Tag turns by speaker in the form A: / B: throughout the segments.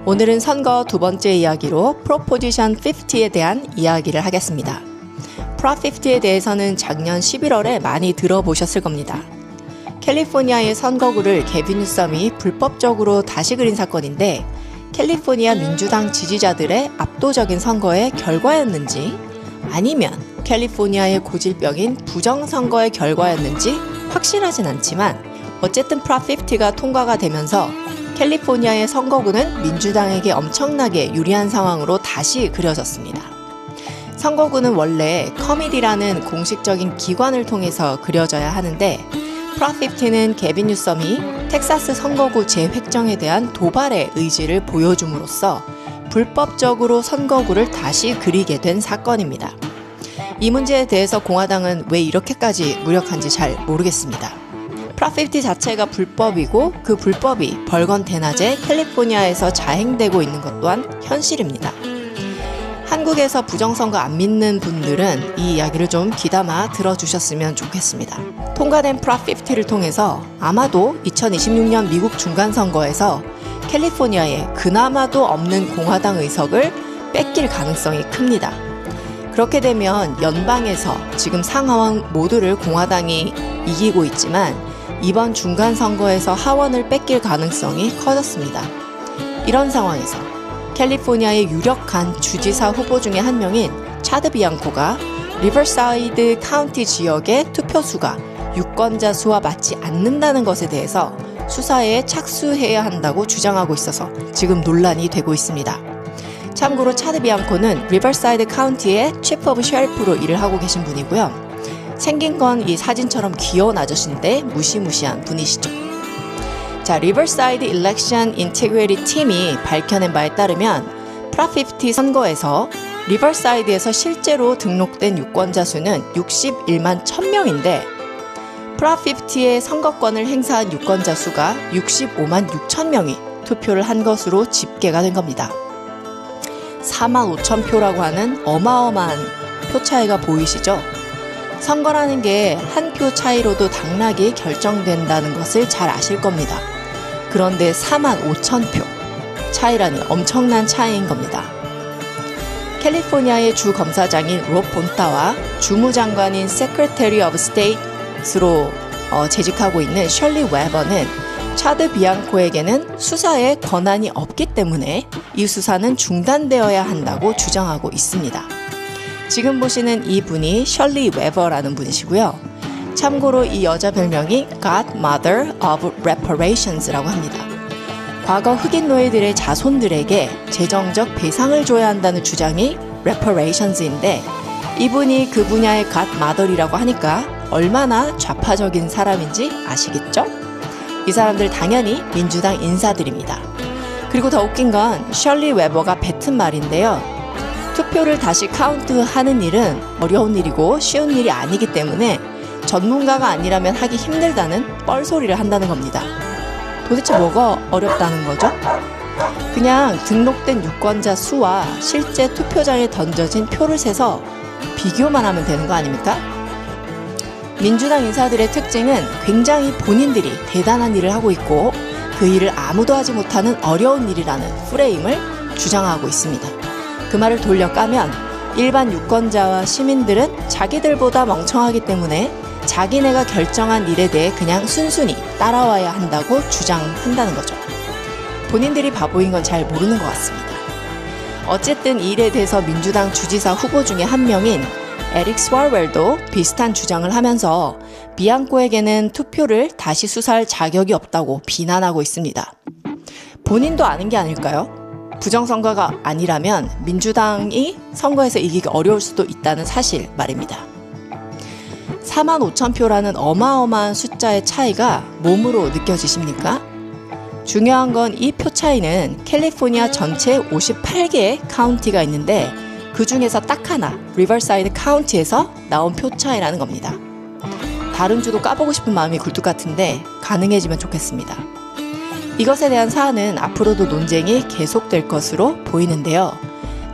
A: 오늘은 선거 두 번째 이야기로 프로포지션 50에 대한 이야기를 하겠습니다. 프롭 50에 대해서는 작년 11월에 많이 들어보셨을 겁니다. 캘리포니아의 선거구를 게빈 뉴섬이 불법적으로 다시 그린 사건인데 캘리포니아 민주당 지지자들의 압도적인 선거의 결과였는지 아니면 캘리포니아의 고질병인 부정선거의 결과였는지 확실하진 않지만 어쨌든 프롭 50가 통과가 되면서 캘리포니아의 선거구는 민주당에게 엄청나게 유리한 상황으로 다시 그려졌습니다. 선거구는 원래 커미디라는 공식적인 기관을 통해서 그려져야 하는데 프롭 50는 게빈 뉴섬이 텍사스 선거구 재획정에 대한 도발의 의지를 보여줌으로써 불법적으로 선거구를 다시 그리게 된 사건입니다. 이 문제에 대해서 공화당은 왜 이렇게까지 무력한지 잘 모르겠습니다. 프롭 50 자체가 불법이고 그 불법이 벌건 대낮에 캘리포니아에서 자행되고 있는 것 또한 현실입니다. 한국에서 부정선거 안 믿는 분들은 이 이야기를 좀 귀담아 들어주셨으면 좋겠습니다. 통과된 프롭 50를 통해서 아마도 2026년 미국 중간선거에서 캘리포니아에 그나마도 없는 공화당 의석을 뺏길 가능성이 큽니다. 그렇게 되면 연방에서 지금 상하원 모두를 공화당이 이기고 있지만 이번 중간선거에서 하원을 뺏길 가능성이 커졌습니다. 이런 상황에서 캘리포니아의 유력한 주지사 후보 중에 한 명인 차드 비앙코가 리버사이드 카운티 지역의 투표수가 유권자 수와 맞지 않는다는 것에 대해서 수사에 착수해야 한다고 주장하고 있어서 지금 논란이 되고 있습니다. 참고로 차드 비앙코는 리버사이드 카운티의 치프 오브 셰리프로 일을 하고 계신 분이고요. 생긴 건 이 사진처럼 귀여운 아저씨인데 무시무시한 분이시죠. 자, 리버사이드 일렉션 인티그리티 팀이 밝혀낸 바에 따르면 프롭 50 선거에서 리버사이드에서 실제로 등록된 유권자 수는 61만 1000명인데 프롭 50의 선거권을 행사한 유권자 수가 65만 6천명이 투표를 한 것으로 집계가 된 겁니다. 4만 5천 표라고 하는 어마어마한 표 차이가 보이시죠? 선거라는 게 한 표 차이로도 당락이 결정된다는 것을 잘 아실 겁니다. 그런데 4만 5천 표 차이라니 엄청난 차이인 겁니다. 캘리포니아의 주 검사장인 롭 본타와 주무장관인 Secretary of State로 재직하고 있는 셜리 웨버는 차드 비앙코에게는 수사에 권한이 없기 때문에 이 수사는 중단되어야 한다고 주장하고 있습니다. 지금 보시는 이 분이 셜리 웨버라는 분이시고요. 참고로 이 여자 별명이 Godmother of Reparations라고 합니다. 과거 흑인 노예들의 자손들에게 재정적 배상을 줘야 한다는 주장이 Reparations인데 이분이 그 분야의 Godmother이라고 하니까 얼마나 좌파적인 사람인지 아시겠죠? 이 사람들 당연히 민주당 인사들입니다. 그리고 더 웃긴 건 셜리 웨버가 뱉은 말인데요. 투표를 다시 카운트하는 일은 어려운 일이고 쉬운 일이 아니기 때문에 전문가가 아니라면 하기 힘들다는 뻘소리를 한다는 겁니다. 도대체 뭐가 어렵다는 거죠? 그냥 등록된 유권자 수와 실제 투표장에 던져진 표를 세서 비교만 하면 되는 거 아닙니까? 민주당 인사들의 특징은 굉장히 본인들이 대단한 일을 하고 있고 그 일을 아무도 하지 못하는 어려운 일이라는 프레임을 주장하고 있습니다. 그 말을 돌려 까면 일반 유권자와 시민들은 자기들보다 멍청하기 때문에 자기네가 결정한 일에 대해 그냥 순순히 따라와야 한다고 주장한다는 거죠. 본인들이 바보인 건 잘 모르는 것 같습니다. 어쨌든 이 일에 대해서 민주당 주지사 후보 중에 한 명인 에릭 스왈웰도 비슷한 주장을 하면서 비앙코에게는 투표를 다시 수사할 자격이 없다고 비난하고 있습니다. 본인도 아는 게 아닐까요? 부정선거가 아니라면 민주당이 선거에서 이기기 어려울 수도 있다는 사실 말입니다. 4만 5천 표라는 어마어마한 숫자의 차이가 몸으로 느껴지십니까? 중요한 건 이 표 차이는 캘리포니아 전체 58개의 카운티가 있는데 그 중에서 딱 하나 리버사이드 카운티에서 나온 표 차이라는 겁니다. 다른 주도 까보고 싶은 마음이 굴뚝 같은데 가능해지면 좋겠습니다. 이것에 대한 사안은 앞으로도 논쟁이 계속될 것으로 보이는데요.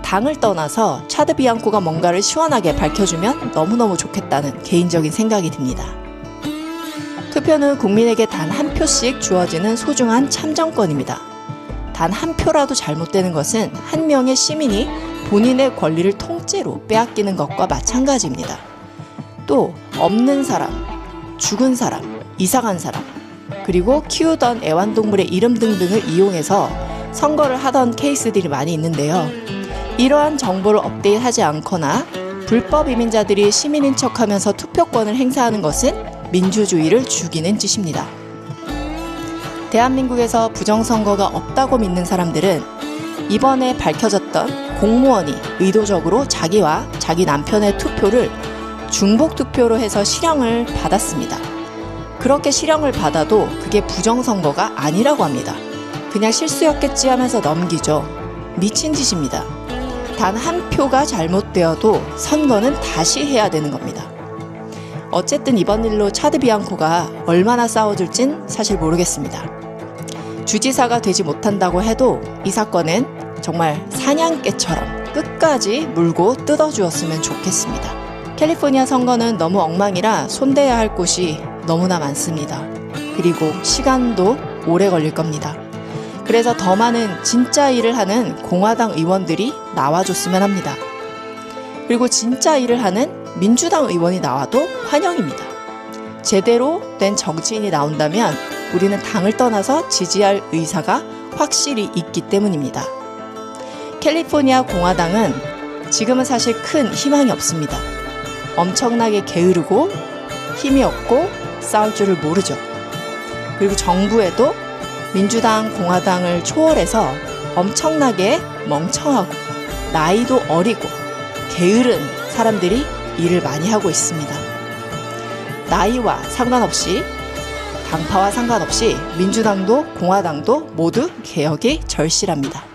A: 당을 떠나서 차드 비앙코가 뭔가를 시원하게 밝혀주면 너무너무 좋겠다는 개인적인 생각이 듭니다. 투표는 국민에게 단 한 표씩 주어지는 소중한 참정권입니다. 단 한 표라도 잘못되는 것은 한 명의 시민이 본인의 권리를 통째로 빼앗기는 것과 마찬가지입니다. 또 없는 사람, 죽은 사람, 이사간 사람, 그리고 키우던 애완동물의 이름 등등을 이용해서 선거를 하던 케이스들이 많이 있는데요. 이러한 정보를 업데이트하지 않거나 불법 이민자들이 시민인 척하면서 투표권을 행사하는 것은 민주주의를 죽이는 짓입니다. 대한민국에서 부정선거가 없다고 믿는 사람들은 이번에 밝혀졌던 공무원이 의도적으로 자기와 자기 남편의 투표를 중복 투표로 해서 실형을 받았습니다. 그렇게 실형을 받아도 그게 부정선거가 아니라고 합니다. 그냥 실수였겠지 하면서 넘기죠. 미친 짓입니다. 단 한 표가 잘못되어도 선거는 다시 해야 되는 겁니다. 어쨌든 이번 일로 차드 비앙코가 얼마나 싸워줄진 사실 모르겠습니다. 주지사가 되지 못한다고 해도 이 사건은 정말 사냥개처럼 끝까지 물고 뜯어주었으면 좋겠습니다. 캘리포니아 선거는 너무 엉망이라 손대야 할 곳이 너무나 많습니다. 그리고 시간도 오래 걸릴 겁니다. 그래서 더 많은 진짜 일을 하는 공화당 의원들이 나와줬으면 합니다. 그리고 진짜 일을 하는 민주당 의원이 나와도 환영입니다. 제대로 된 정치인이 나온다면 우리는 당을 떠나서 지지할 의사가 확실히 있기 때문입니다. 캘리포니아 공화당은 지금은 사실 큰 희망이 없습니다. 엄청나게 게으르고 힘이 없고 싸울 줄을 모르죠. 그리고 정부에도 민주당, 공화당을 초월해서 엄청나게 멍청하고 나이도 어리고 게으른 사람들이 일을 많이 하고 있습니다. 나이와 상관없이, 당파와 상관없이 민주당도 공화당도 모두 개혁이 절실합니다.